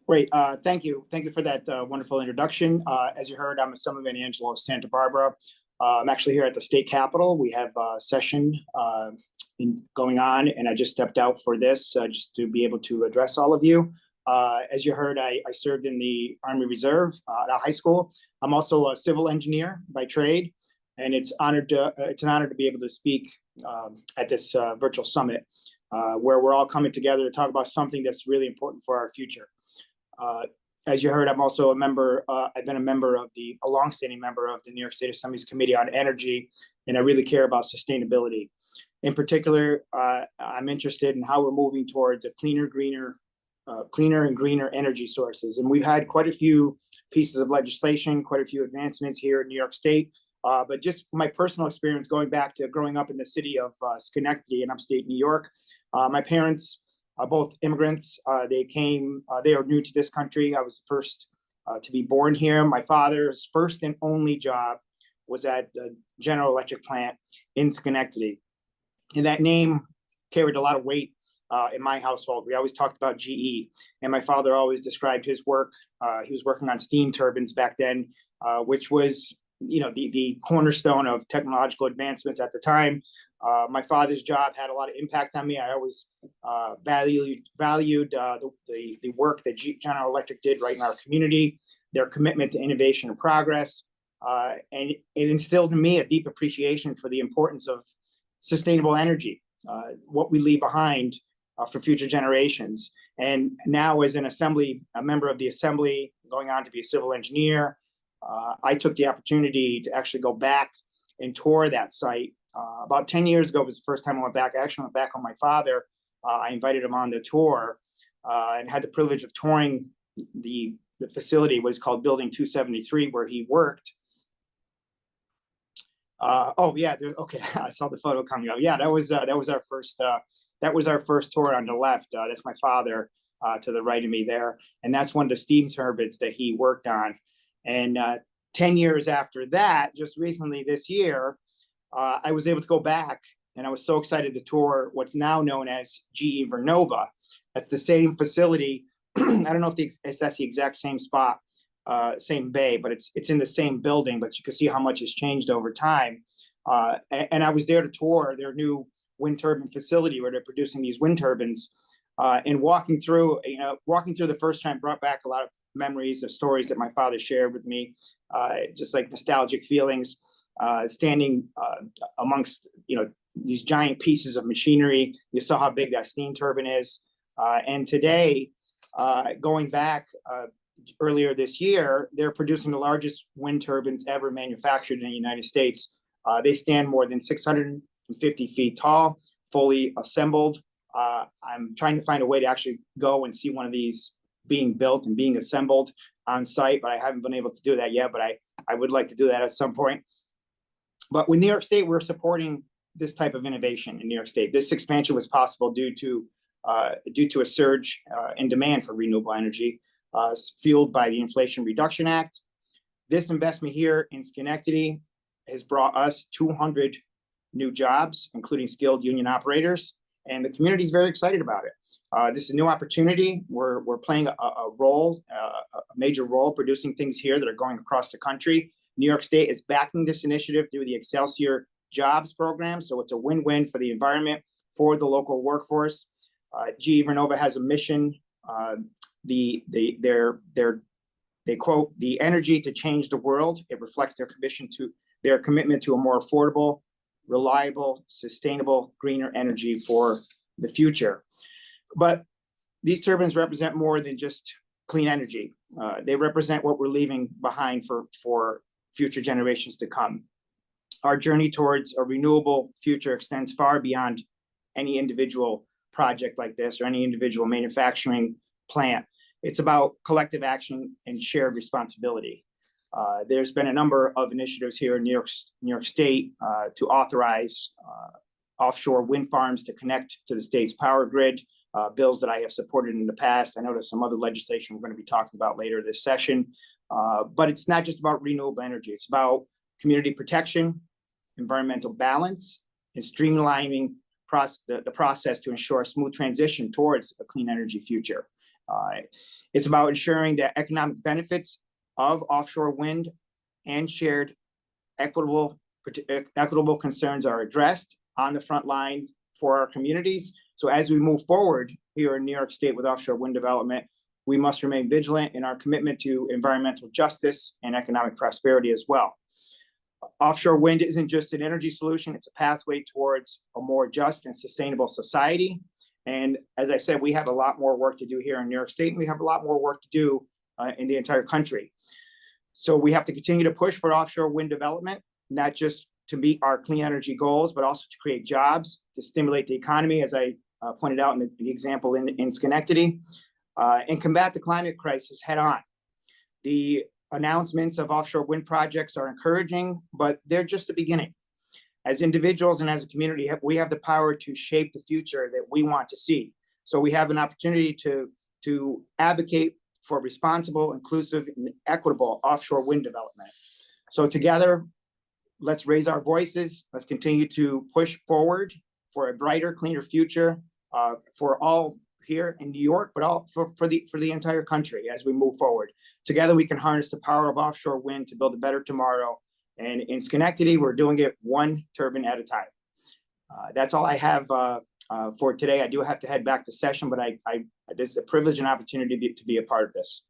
Great. Thank you. Thank you for that wonderful introduction. As you heard, I'm Assemblyman Angelo Santabarbara. I'm actually here at the state capitol. We have a session going on, and I just stepped out for this just to be able to address all of you. As you heard, I served in the Army Reserve at high school. I'm also a civil engineer by trade, and it's an honor to be able to speak at this virtual summit where we're all coming together to talk about something that's really important for our future. As you heard, I'm also a member, I've been a longstanding member of the New York State Assembly's Committee on Energy, and I really care about sustainability. In particular, I'm interested in how we're moving towards a cleaner and greener energy sources. And we've had quite a few pieces of legislation, quite a few advancements here in New York State. But just my personal experience going back to growing up in the city of Schenectady in upstate New York, my parents, both immigrants, they are new to this country. I was the first to be born here. My father's first and only job was at the General Electric plant in Schenectady. And that name carried a lot of weight in my household. We always talked about GE, and my father always described his work. He was working on steam turbines back then, which was, the cornerstone of technological advancements at the time. My father's job had a lot of impact on me. I always valued the work that General Electric did right in our community, their commitment to innovation and progress, and it instilled in me a deep appreciation for the importance of sustainable energy, what we leave behind for future generations. And now, as a member of the Assembly, going on to be a civil engineer, I took the opportunity to actually go back and tour that site. About 10 years ago was the first time I went back. I actually went back on my father. I invited him on the tour and had the privilege of touring the facility, what is called Building 273, where he worked. Okay, I saw the photo coming up. Yeah, that was our first tour on the left. That's my father to the right of me there, and that's one of the steam turbines that he worked on. And 10 years after that, just recently this year, I was able to go back, and I was so excited to tour what's now known as GE Vernova. That's the same facility. I don't know if that's the exact same spot, same bay, but it's in the same building, but you can see how much has changed over time. And I was there to tour their new wind turbine facility where they're producing these wind turbines. And walking through the first time brought back a lot of memories of stories that my father shared with me, just like nostalgic feelings, standing amongst these giant pieces of machinery. You saw how big that steam turbine is, and today, going back earlier this year, they're producing the largest wind turbines ever manufactured in the United States. They stand more than 650 feet tall, fully assembled. I'm trying to find a way to actually go and see one of these being built and being assembled on site, but I haven't been able to do that yet, but I would like to do that at some point. But with New York State, we're supporting this type of innovation in New York State. This expansion was possible due to a surge in demand for renewable energy, fueled by the Inflation Reduction Act. This investment here in Schenectady has brought us 200 new jobs, including skilled union operators, and the community is very excited about it. This is a new opportunity. We're playing a major role producing things here that are going across the country. New York State is backing this initiative through the Excelsior Jobs program, so it's a win-win for the environment, for the local workforce. GE Vernova has a mission. They quote, "The energy to change the world." It reflects their commitment to a more affordable, reliable, sustainable, greener energy for the future. But these turbines represent more than just clean energy. They represent what we're leaving behind for future generations to come. Our journey towards a renewable future extends far beyond any individual project like this or any individual manufacturing plant. It's about collective action and shared responsibility. There's been a number of initiatives here in New York State to authorize offshore wind farms to connect to the state's power grid, bills that I have supported in the past. I know there's some other legislation we're going to be talking about later this session. But it's not just about renewable energy. It's about community protection, environmental balance, and streamlining the process to ensure a smooth transition towards a clean energy future. It's about ensuring that economic benefits of offshore wind and shared equitable concerns are addressed on the front line for our communities. So as we move forward here in New York State with offshore wind development, we must remain vigilant in our commitment to environmental justice and economic prosperity as well. Offshore wind isn't just an energy solution, it's a pathway towards a more just and sustainable society. And as I said, we have a lot more work to do here in New York State, and we have a lot more work to do in the entire country. So we have to continue to push for offshore wind development, not just to meet our clean energy goals, but also to create jobs, to stimulate the economy, as I pointed out in the example in Schenectady, and combat the climate crisis head on. The announcements of offshore wind projects are encouraging, but they're just the beginning. As individuals and as a community, we have the power to shape the future that we want to see. So we have an opportunity to advocate for responsible, inclusive, and equitable offshore wind development. So together, let's raise our voices. Let's continue to push forward for a brighter, cleaner future for all here in New York, but all for the entire country as we move forward. Together, we can harness the power of offshore wind to build a better tomorrow. And in Schenectady, we're doing it one turbine at a time. That's all I have for today. I do have to head back to session, but this is a privilege and opportunity to be a part of this.